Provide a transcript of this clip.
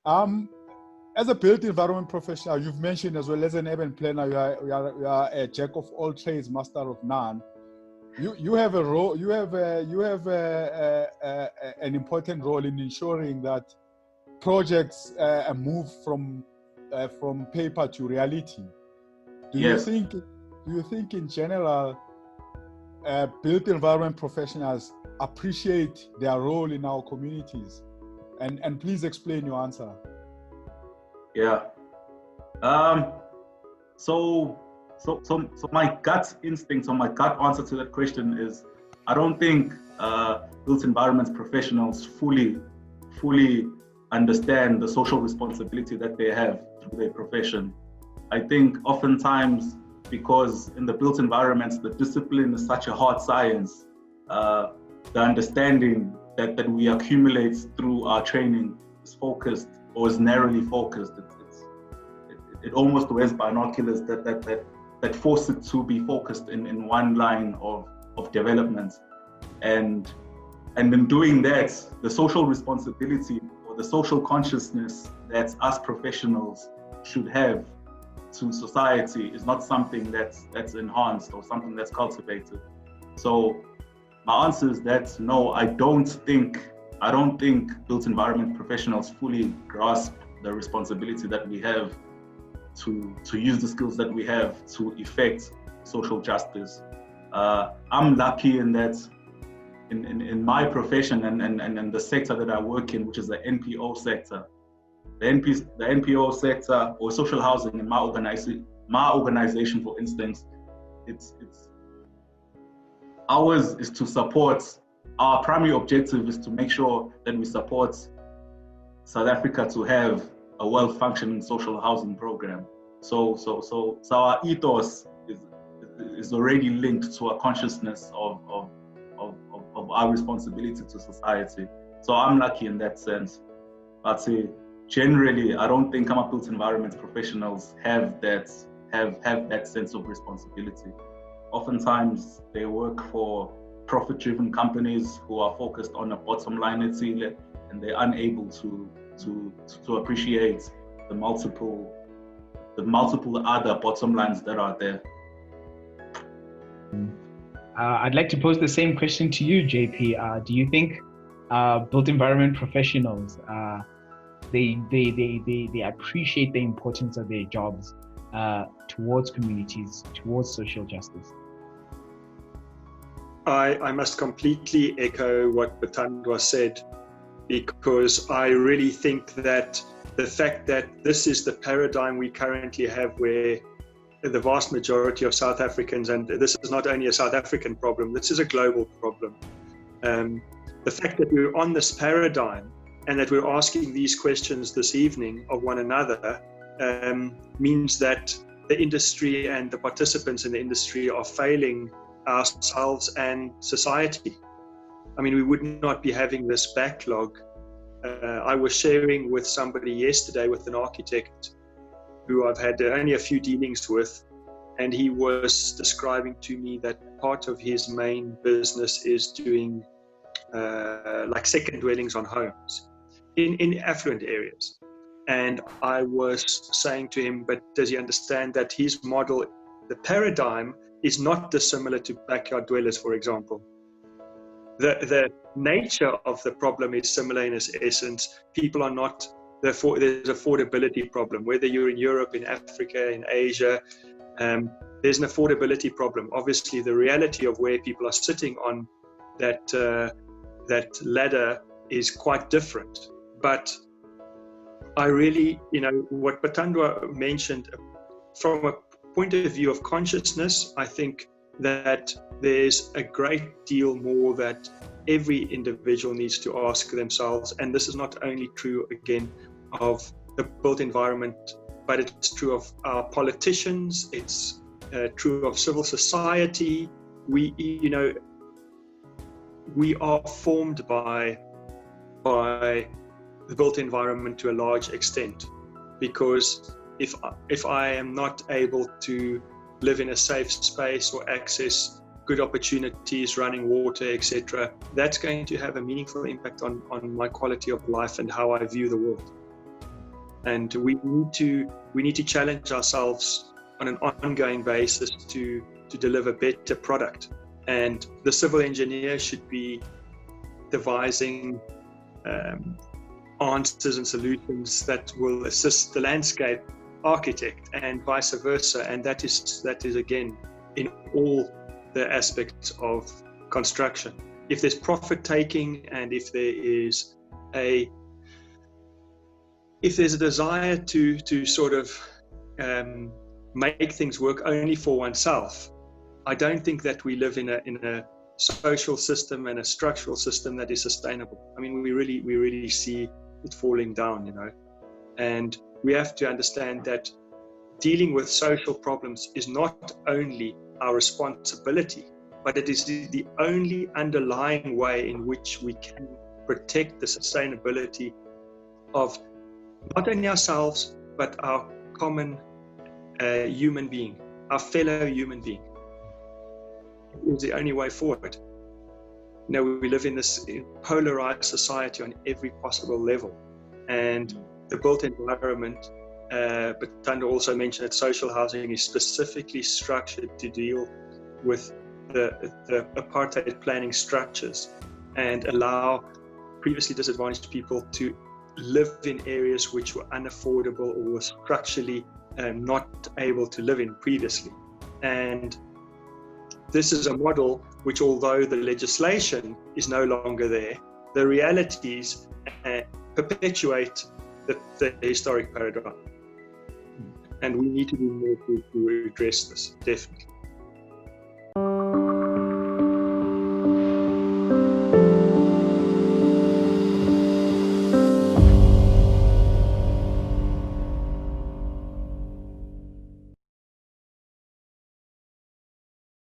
As a built environment professional, you've mentioned as well as an urban planner, you are a jack of all trades, master of none. You have a role. You have an important role in ensuring that projects move from paper to reality. Do you think in general built environment professionals appreciate their role in our communities? And please explain your answer. Yeah. So my gut instinct, or my gut answer to that question is, I don't think built environment professionals fully understand the social responsibility that they have through their profession. I think oftentimes, because in the built environments, the discipline is such a hard science, the understanding that we accumulate through our training is focused, or is narrowly focused. It almost wears binoculars that force it to be focused in one line of development. And in doing that, the social responsibility or the social consciousness that us professionals should have to society is not something that's enhanced or something that's cultivated. So my answer is that no, I don't think built environment professionals fully grasp the responsibility that we have to use the skills that we have to effect social justice. I'm lucky in that in my profession and the sector that I work in, which is the NPO sector. The NPO sector, or social housing, in my organization, for instance, it's ours is to support. Our primary objective is to make sure that we support South Africa to have a well-functioning social housing program. So our ethos is already linked to a consciousness of our responsibility to society. So I'm lucky in that sense. But generally, I don't think built environment professionals have that sense of responsibility. Oftentimes, they work for profit-driven companies who are focused on a bottom line, and they're unable to appreciate the multiple other bottom lines that are there. I'd like to pose the same question to you, JP. Do you think built environment professionals they appreciate the importance of their jobs towards communities, towards social justice? I must completely echo what Bathandwa said, because I really think that the fact that this is the paradigm we currently have, where the vast majority of South Africans, and this is not only a South African problem, this is a global problem. The fact that we're on this paradigm and that we're asking these questions this evening of one another means that the industry and the participants in the industry are failing ourselves and society. I mean, we would not be having this backlog. I was sharing with somebody yesterday, with an architect who I've had only a few dealings with, and he was describing to me that part of his main business is doing like second dwellings on homes in affluent areas. And I was saying to him, but does he understand that his model, the paradigm, is not dissimilar to backyard dwellers, for example? The nature of the problem is similar in its essence. People are not, there's affordability problem, whether you're in Europe, in Africa, in Asia, there's an affordability problem. Obviously, the reality of where people are sitting on that ladder is quite different. But I really, what Bathandwa mentioned, from a point of view of consciousness, I think that there's a great deal more that every individual needs to ask themselves. And this is not only true, again, of the built environment, but it's true of our politicians, it's true of civil society. We are formed by the built environment to a large extent, because if I am not able to live in a safe space or access good opportunities, running water, etc., that's going to have a meaningful impact on my quality of life and how I view the world. And we need to challenge ourselves on an ongoing basis to deliver better product. And the civil engineer should be devising answers and solutions that will assist the landscape architect, and vice versa. And that is again in all the aspects of construction. If there's profit taking, and if there's a desire to sort of make things work only for oneself, I don't think that we live in a social system and a structural system that is sustainable. I mean, we really see it falling down, you know. And we have to understand that dealing with social problems is not only our responsibility, but it is the only underlying way in which we can protect the sustainability of not only ourselves, but our common human being, our fellow human being. It is the only way forward. You know, we live in this polarized society on every possible level, and the built environment, but Bathandwa also mentioned that social housing is specifically structured to deal with the apartheid planning structures and allow previously disadvantaged people to live in areas which were unaffordable or were structurally not able to live in previously. And this is a model which, although the legislation is no longer there, the realities perpetuate the historic paradigm. And we need to do more to address this, definitely.